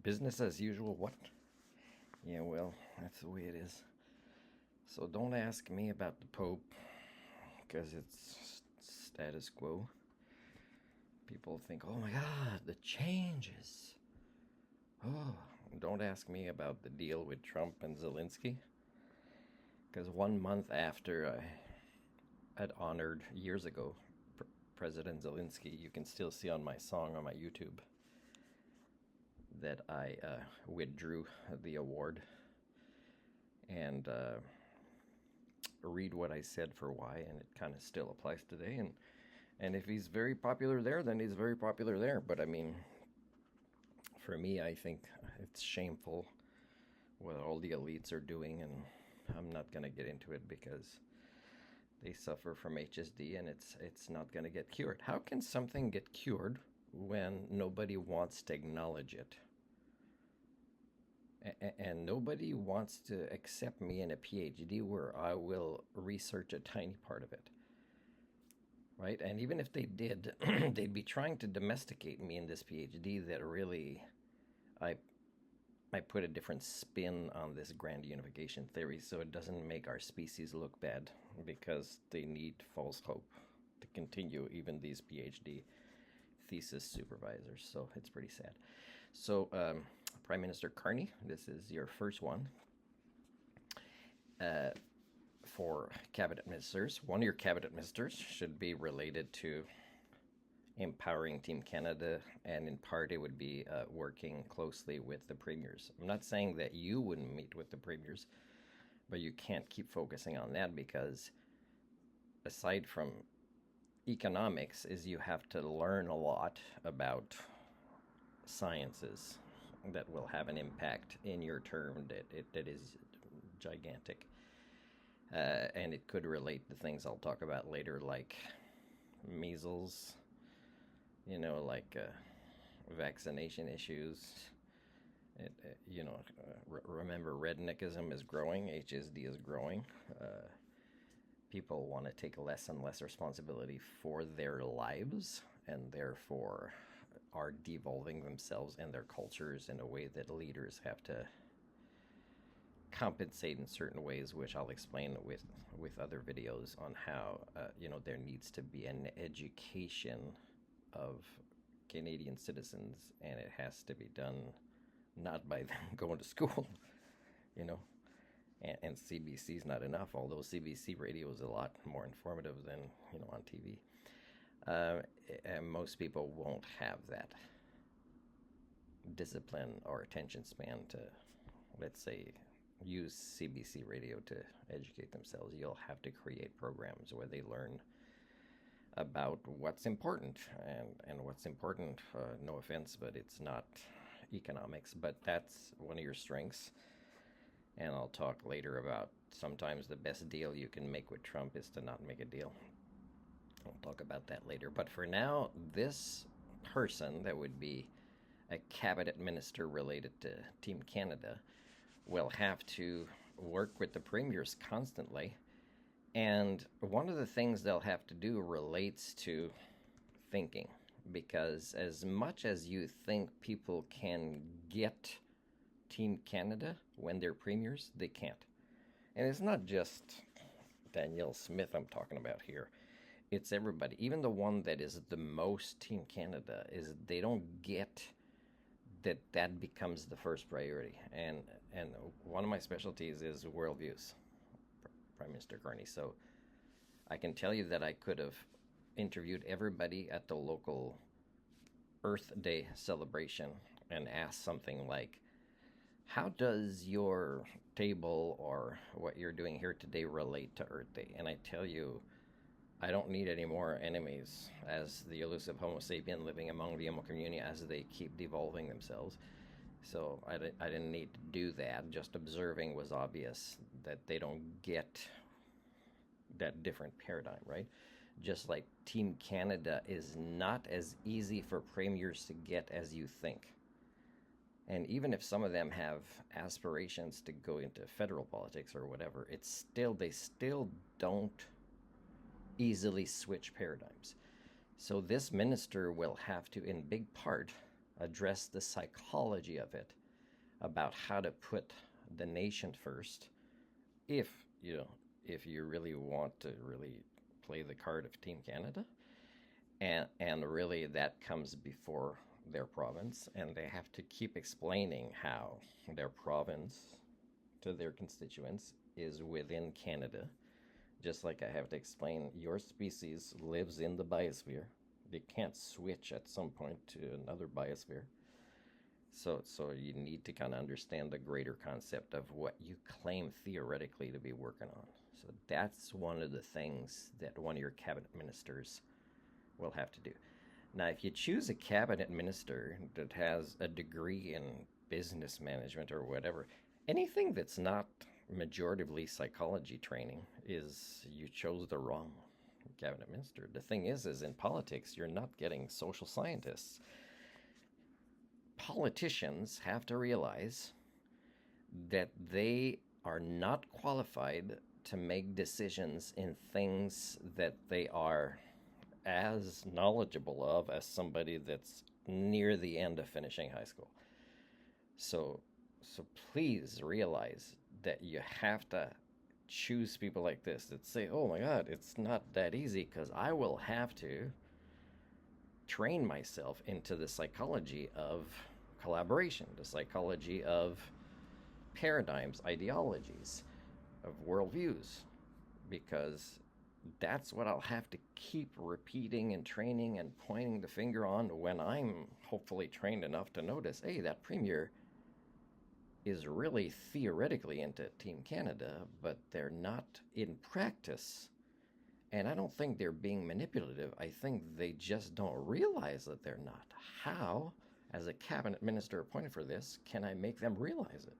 Business as usual, what? Yeah, well, that's the way it is. So don't ask me about the Pope, because it's status quo. People think, oh my god, the changes. Oh, don't ask me about the deal with Trump and Zelensky, because 1 month after I had honored years ago President Zelensky, you can still see on my song on my YouTube that I withdrew the award and read what I said for why, and it kind of still applies today. And if he's very popular there, then he's very popular there. But I mean, for me, I think it's shameful what all the elites are doing, and I'm not gonna get into it because they suffer from HSD, and it's not gonna get cured. How can something get cured when nobody wants to acknowledge it? And nobody wants to accept me in a PhD where I will research a tiny part of it, right? And even if they did, they'd be trying to domesticate me in this PhD that really I put a different spin on this grand unification theory so it doesn't make our species look bad, because they need false hope to continue, even these PhD thesis supervisors. So it's pretty sad. So Prime Minister Carney, this is your first one for cabinet ministers. One of your cabinet ministers should be related to empowering Team Canada, and in part it would be working closely with the premiers. I'm not saying that you wouldn't meet with the premiers, but you can't keep focusing on that, because aside from economics is you have to learn a lot about sciences that will have an impact in your term that is gigantic. And it could relate to things I'll talk about later, like measles, like vaccination issues. Remember, redneckism is growing, HSD is growing. People want to take less and less responsibility for their lives, and therefore are devolving themselves and their cultures in a way that leaders have to compensate in certain ways, which I'll explain with other videos on how there needs to be an education of Canadian citizens, and it has to be done not by them going to school, and CBC is not enough, although CBC radio is a lot more informative than on TV. And most people won't have that discipline or attention span to, let's say, use CBC radio to educate themselves. You'll have to create programs where they learn about what's important, and what's important, no offense, but it's not economics, but that's one of your strengths. And I'll talk later about sometimes the best deal you can make with Trump is to not make a deal. I'll talk about that later. But for now, this person that would be a cabinet minister related to Team Canada will have to work with the premiers constantly. And one of the things they'll have to do relates to thinking, because as much as you think people can get Team Canada when they're premiers, they can't. And it's not just Danielle Smith I'm talking about here. It's everybody. Even the one that is the most Team Canada, is they don't get that becomes the first priority. And one of my specialties is worldviews, Prime Minister Carney. So I can tell you that I could have interviewed everybody at the local Earth Day celebration and asked something like, how does your table or what you're doing here today relate to Earth Day? And I tell you, I don't need any more enemies as the elusive Homo sapien living among the Homo community as they keep devolving themselves. So I didn't need to do that. Just observing was obvious that they don't get that different paradigm, right? Just like Team Canada is not as easy for premiers to get as you think. And even if some of them have aspirations to go into federal politics or whatever, they still don't easily switch paradigms. So this minister will have to, in big part, address the psychology of it, about how to put the nation first, if you know, if you really want to really play the card of Team Canada, and really that comes before their province, and they have to keep explaining how their province to their constituents is within Canada, just like I have to explain your species lives in the biosphere. They can't switch at some point to another biosphere. So you need to kind of understand the greater concept of what you claim theoretically to be working on. So that's one of the things that one of your cabinet ministers will have to do. Now, if you choose a cabinet minister that has a degree in business management or whatever, anything that's not majoritively psychology training is you chose the wrong cabinet minister. The thing is in politics, you're not getting social scientists. Politicians have to realize that they are not qualified to make decisions in things that they are as knowledgeable of as somebody that's near the end of finishing high school. So please realize that you have to choose people like this that say, oh my God, it's not that easy, because I will have to train myself into the psychology of collaboration, the psychology of paradigms, ideologies, of worldviews, because that's what I'll have to keep repeating and training and pointing the finger on when I'm hopefully trained enough to notice, hey, that premier is really theoretically into Team Canada, but they're not in practice. And I don't think they're being manipulative. I think they just don't realize that they're not. How, as a cabinet minister appointed for this, can I make them realize it?